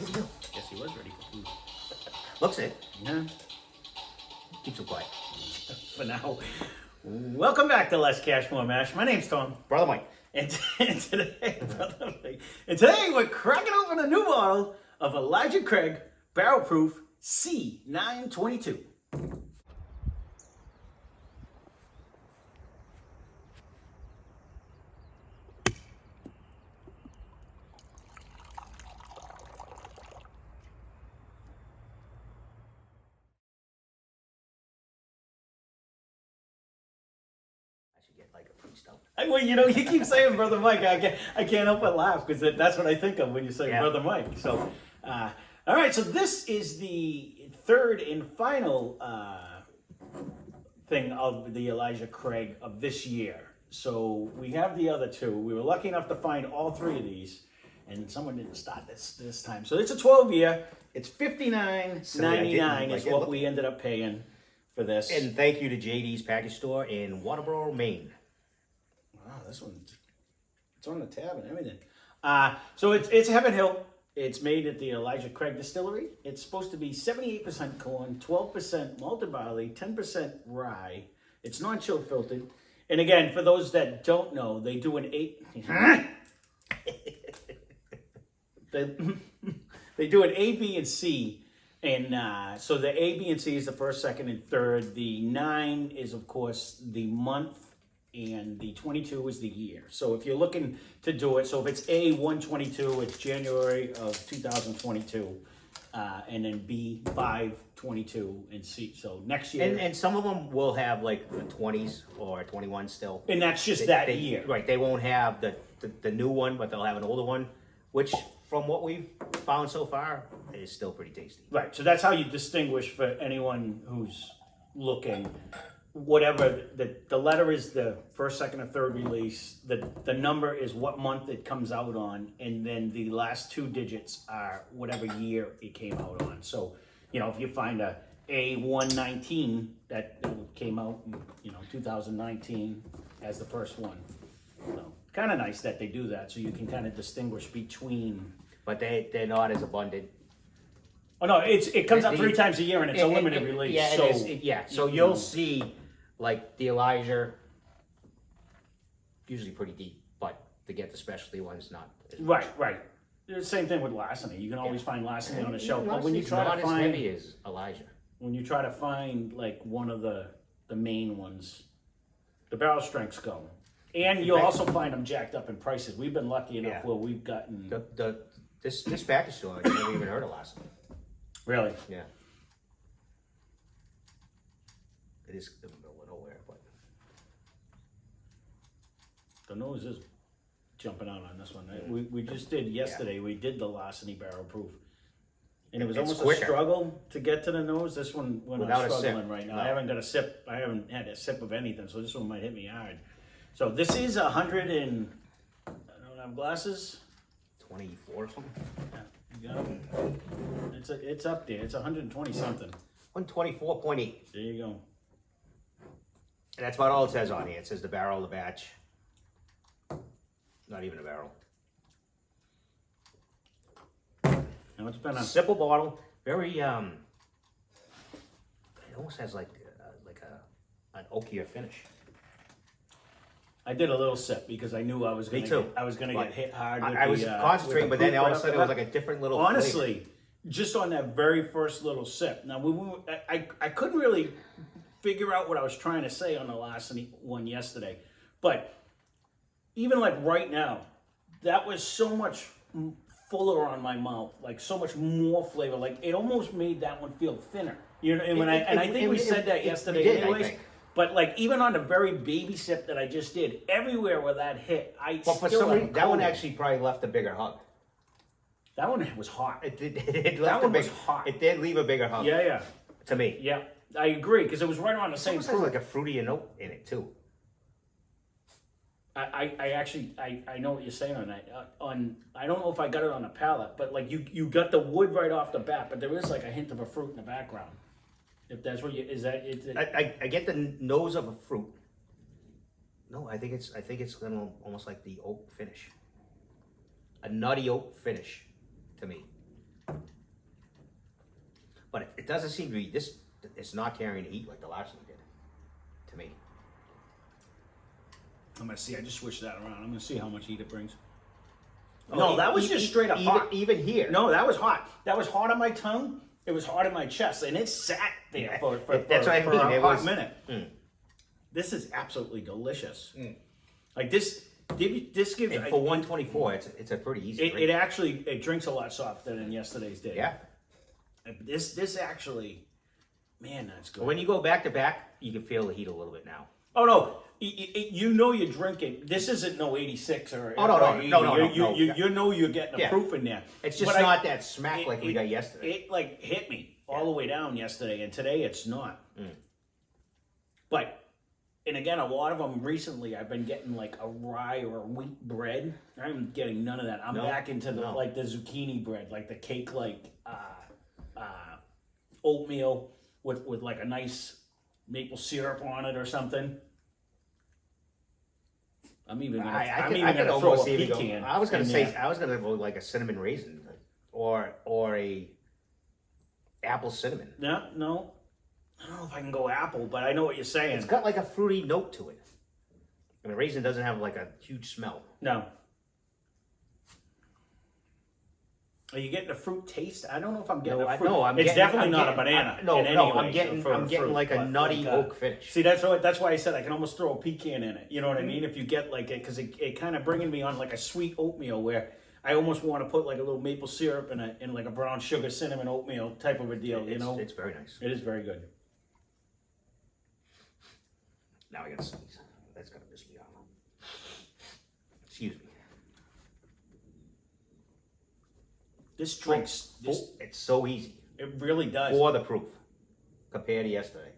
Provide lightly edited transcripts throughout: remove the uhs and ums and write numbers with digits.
Guess he was ready for food. Looks it. Yeah. Keeps him quiet. For now. Welcome back to Less Cash, More Mash. My name's Tom. Brother Mike. And today we're cracking open a new bottle of Elijah Craig Barrel Proof C922. Get like a free stuff. Well, you know, you keep saying Brother Mike. I can't help but laugh because that's what I think of when you say Brother Mike. So, all right. So this is the third and final thing of the Elijah Craig of this year. So we have the other two. We were lucky enough to find all three of these, and someone didn't start this time. So it's a 12-year. It's $59.99 is what we ended up paying for this. And thank you to JD's Package Store in Waterboro, Maine. Wow, this one, it's on the tab and everything. So it's Heaven Hill. It's made at the Elijah Craig Distillery. It's supposed to be 78% corn, 12% malted barley, 10% rye. It's non-chill filtered. And again, for those that don't know, they do an they do an A, B, and C. And so the A, B, and C is the first, second, and third. The 9 is, of course, the month, and the 22 is the year. So if you're looking to do it, so if it's A, 122, it's January of 2022, and then B, 522, and C. So next year. And some of them will have like the 20s or 21 still. And that's just that year. Right, they won't have the new one, but they'll have an older one, which from what we've found so far, is still pretty tasty. Right, so that's how you distinguish for anyone who's looking. Whatever, the letter is the first, second, or third release. The number is what month it comes out on, and then the last two digits are whatever year it came out on. So, you know, if you find a A119 that came out in, 2019 as the first one. So, kind of nice that they do that, so you can kind of distinguish between. But they're not as abundant. Oh no, it comes out 3 times a year, and it's a limited release. Yeah, so you'll see, like the Elijah, usually pretty deep, but to get the specialty ones, not as much. Right. The same thing with larceny. You can always find larceny on a shelf, but when you It's try not to as find, heavy as Elijah. when you try to find like one of the main ones, the barrel strengths go, and you'll also find them jacked up in prices. We've been lucky enough where we've gotten This package store, I never even heard of larceny. really. Yeah. It is in the middle of nowhere, but The nose is jumping out on this one. We just did yesterday. We did the larceny barrel proof, and it was almost quicker. a struggle to get to the nose. This one, when Without I'm a struggling sip. right now, No. I haven't got a sip. I haven't had a sip of anything, so this one might hit me hard. So this is 100 and I don't have glasses. 24 or something. Yeah, you got it. It's up there. It's 120 something. 124.8. There you go. And that's about all it says on here. It says the barrel, the batch. Not even a barrel. Now it's been a Simple bottle. Very, it almost has like an oakier finish. I did a little sip because I knew I was going Me to too. get hit hard. With I was concentrating, but then all of a sudden it was like a different little honestly, flavor. Just on that very first little sip. Now I couldn't really figure out what I was trying to say on the last one yesterday, but even like right now, that was so much fuller on my mouth, like so much more flavor. Like it almost made that one feel thinner. You know, and I think we said that yesterday, did, anyways. I think. But like even on the very baby sip that I just did, everywhere where that hit, But for some reason, that one actually probably left a bigger hug. That one was hot. It That one was hot. It did leave a bigger hug. Yeah. To me. Yeah, I agree because it was right on the same It almost has fruit. like a fruity note in it too. I actually know what you're saying on that. I don't know if I got it on the palate, but like you got the wood right off the bat, but there is like a hint of a fruit in the background. If that's what you is that it. I get the nose of a fruit. No, I think it's gonna almost like the oak finish. A nutty oak finish to me. But it doesn't seem to be this. It's not carrying heat like the last one did. To me. I'm gonna see. I just switched that around. I'm gonna see how much heat it brings. Oh, No, that was just straight up hot. Even here. No, that was hot. That was hot on my tongue. It was hot in my chest, and it sat there for That's what I mean. a It hot was- minute. This is absolutely delicious. Like this gives. And for 124, it's a pretty easy. It actually drinks a lot softer than yesterday's did. Yeah. This actually, man, that's good. When you go back to back, you can feel the heat a little bit now. Oh no, you know you're drinking. This isn't no 86 or. Oh, no. You know you're getting a proof in there. It's just But not that smack like we got yesterday. It like hit me all the way down yesterday, and today it's not. But. And again, a lot of them recently, I've been getting like a rye or a wheat bread. I'm getting none of that. I'm back into the like the zucchini bread, like the cake, like oatmeal with like a nice maple syrup on it or something. I'm even gonna throw a pecan. I was gonna go like a cinnamon raisin or a apple cinnamon. No. I don't know if I can go apple, but I know what you're saying. It's got like a fruity note to it. And a raisin doesn't have like a huge smell. No. Are you getting a fruit taste? I don't know if I'm getting a fruit. No, it's definitely not a banana. I'm getting like a nutty oak finish. See, that's why I said I can almost throw a pecan in it. You know what I mean? If you get like it, because it kind of bringing me on like a sweet oatmeal where I almost want to put like a little maple syrup in like a brown sugar cinnamon oatmeal type of a deal. It's very nice. It is very good. Now I gotta sneeze. That's gonna piss me off. Excuse me. This drinks. It's so easy. It really does. For the proof, compared to yesterday.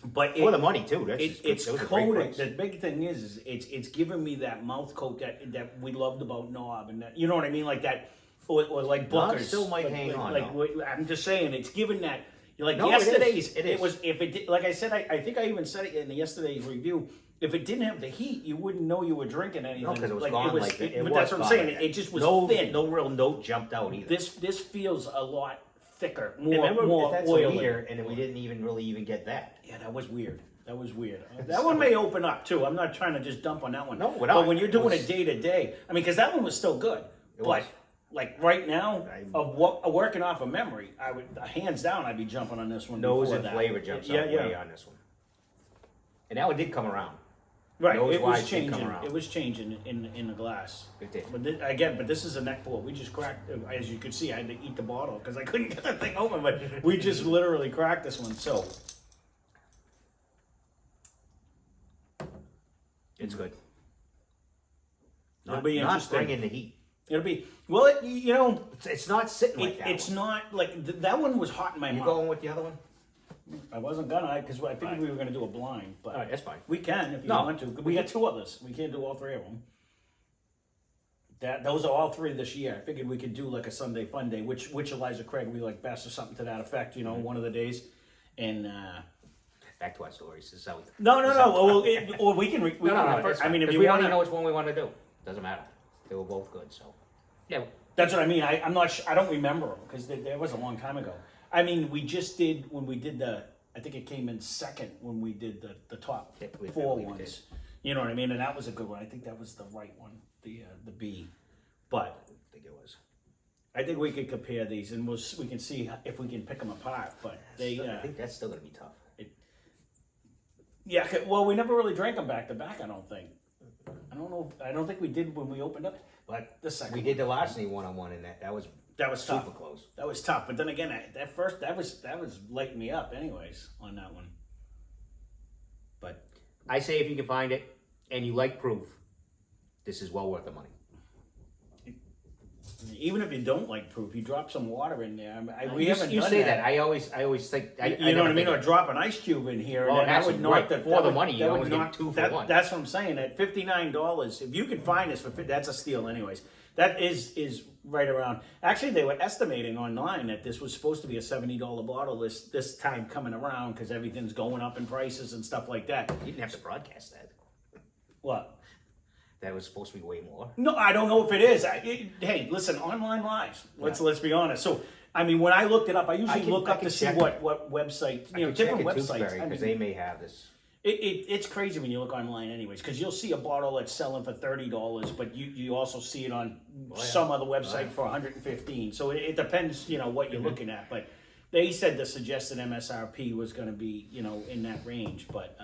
But for the money too. It's coated. The big thing is it's giving me that mouth coat that we loved about Knob, and that, you know what I mean, like that, or like Booker's. Knob still might hang on. I'm just saying, it's giving that. Like no, yesterday's, it was if it did, like I said, I think I even said it in yesterday's review. If it didn't have the heat, you wouldn't know you were drinking anything. No, because it was gone. But that's what I'm saying. It just was thin. No real note jumped out either. This feels a lot thicker, more that's oily. Weird, and we didn't even get that. Yeah, that was weird. That one may open up too. I'm not trying to just dump on that one. No, but when you're doing it day to day, I mean, because that one was still good. But like right now, working off of memory, I would hands down I'd be jumping on this one. Nose and flavor jumps up way on this one. And that one did come around. Right, it was changing. It was changing in the glass. It did. But this is a neck pour. We just cracked. As you could see, I had to eat the bottle because I couldn't get that thing open. But we just literally cracked this one. So it's good. It'll be interesting. Not bringing the heat. It'll be it's not sitting like that. It's not like that one was hot in my mouth. You going with the other one? I wasn't gonna because I figured we were gonna do a blind, but that's fine. We can if you want to. We got two others. We can't do all three of them. Those are all three this year. I figured we could do like a Sunday fun day, which Eliza Craig we like best or something to that effect. One of the days, and back to our stories. This is how we. No. Or we can. I mean, if you we want don't know which one we want to do, doesn't matter. They were both good, so yeah. That's what I mean. I'm not. I don't remember them because there was a long time ago. I mean, we just did when we did I think it came in second when we did the top four ones. You know what I mean? And that was a good one. I think that was the right one, the B. But I think it was. I think we could compare these, and we can see if we can pick them apart. But I think that's still gonna be tough. Well, we never really drank them back to back. I don't think. I don't know. I don't think we did when we opened up. But the second we did the last one-on-one, and that was tough. Super close. That was tough. But then again, that was lighting me up, anyways, on that one. But I say if you can find it and you like proof, this is well worth the money. Even if you don't like proof, you drop some water in there. We haven't done that. I always think. You know what I mean? Or drop an ice cube in here. Oh, and that would knock for the money. You always get 2 for 1. That's what I'm saying. At $59, if you can find this that's a steal, anyways. That is right around. Actually, they were estimating online that this was supposed to be a $70 bottle this time coming around because everything's going up in prices and stuff like that. You didn't have to broadcast that. What? That was supposed to be way more. No, I don't know if it is. Hey, listen, online lives. Let's be honest. So I mean, when I looked it up, I usually look I up can to see check- what website, you know, different websites. I because mean, they may have this. it's crazy when you look online, anyways, because you'll see a bottle that's selling for $30, but you also see it on some other website for $115. So it depends, you know, what you're looking at. But they said the suggested MSRP was going to be, you know, in that range. But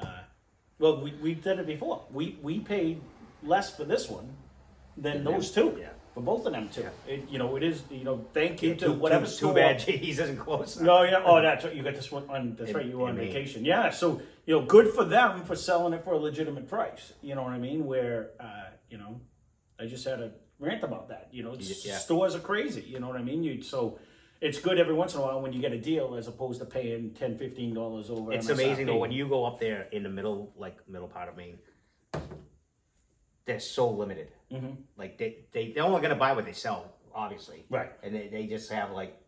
well, we've done it before. We paid less for this one than those two. Yeah. For both of them too. Yeah. You know, it is. You know, thank you to whatever store. Too bad JD's isn't close enough. No, yeah. Oh, that's right. You got this one on. That's right. You were on vacation. Yeah. So you know, good for them for selling it for a legitimate price. You know what I mean? Where you know, I just had a rant about that. You know, stores are crazy. You know what I mean? So it's good every once in a while when you get a deal as opposed to paying $10, $15 over. It's MSRP. amazing though when you go up there in the middle part of Maine. They're so limited. Mm-hmm. Like they're only gonna buy what they sell, obviously. Right. And they just have like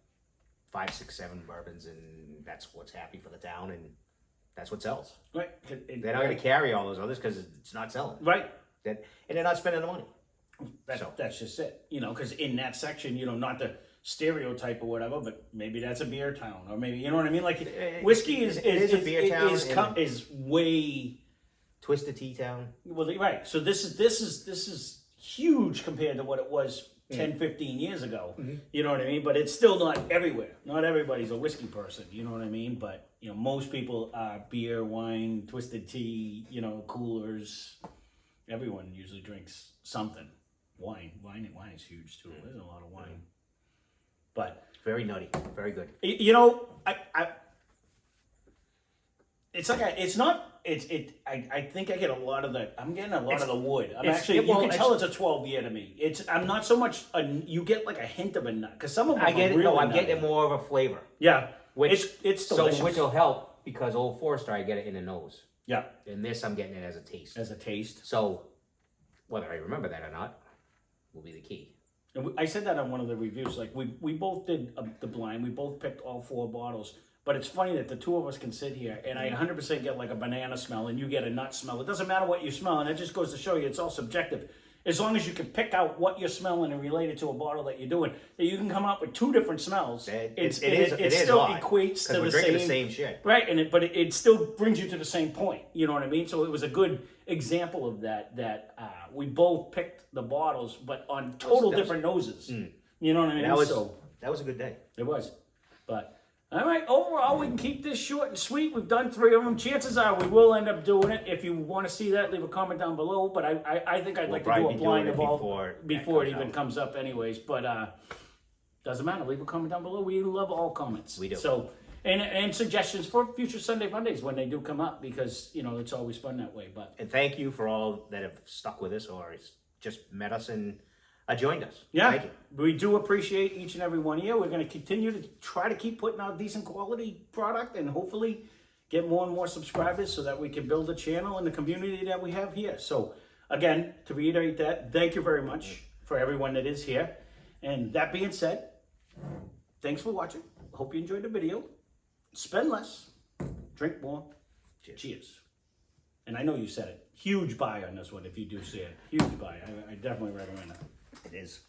5, 6, 7 bourbons, and that's what's happy for the town, and that's what sells. Right. They're not gonna carry all those others because it's not selling. Right. And they're not spending the money. That's just it. You know, because in that section, you know, not the stereotype or whatever, but maybe that's a beer town, or maybe, you know what I mean? Like whiskey is a beer town is way. Twisted Tea Town. Well, right. So this is huge compared to what it was 10, 15 years ago. Mm-hmm. You know what I mean? But it's still not everywhere. Not everybody's a whiskey person. You know what I mean? But you know, most people are beer, wine, twisted tea. You know, coolers. Everyone usually drinks something. Wine is huge too. There's a lot of wine. But very nutty, very good. You know, it's like I think I get a lot of the. I'm getting a lot of the wood. I'm actually. You can tell it's a 12 year to me. I'm not so much. You get like a hint of a nut because some of them. I get it. Really No, I'm getting more of a flavor. Yeah, which it's delicious. So which will help because Old Forester I get it in the nose. Yeah. In this I'm getting it as a taste. As a taste. So whether I remember that or not will be the key. And I said that on one of the reviews. Like we both did the blind. We both picked all 4 bottles. But it's funny that the two of us can sit here and I 100% get like a banana smell and you get a nut smell. It doesn't matter what you smell, and it just goes to show you it's all subjective. As long as you can pick out what you're smelling and relate it to a bottle that you're doing, that you can come up with 2 different smells. It still equates to the same shit. Right, but it still brings you to the same point. You know what I mean? So it was a good example of that we both picked the bottles, but on different noses. You know what I mean? That was a good day. It was. But all right, overall, we can keep this short and sweet. We've done 3 of them. Chances are we will end up doing it. If you want to see that, leave a comment down below. But I think I'd like to do a blind of all before it even comes up anyways. But doesn't matter. Leave a comment down below. We love all comments. We do. So, and suggestions for future Sunday Fundays when they do come up, because, you know, it's always fun that way. But and thank you for all that have stuck with us or just met us and joined us. Yeah, thank you. We do appreciate each and every one of you. We're going to continue to try to keep putting out decent quality product and hopefully get more and more subscribers so that we can build a channel and the community that we have here. So again, to reiterate that, thank you very much for everyone that is here. And that being said, thanks for watching. Hope you enjoyed the video. Spend less, drink more. Cheers. And I know you said it. Huge buy on this one if you do see it. Huge buy. I definitely recommend it. It is.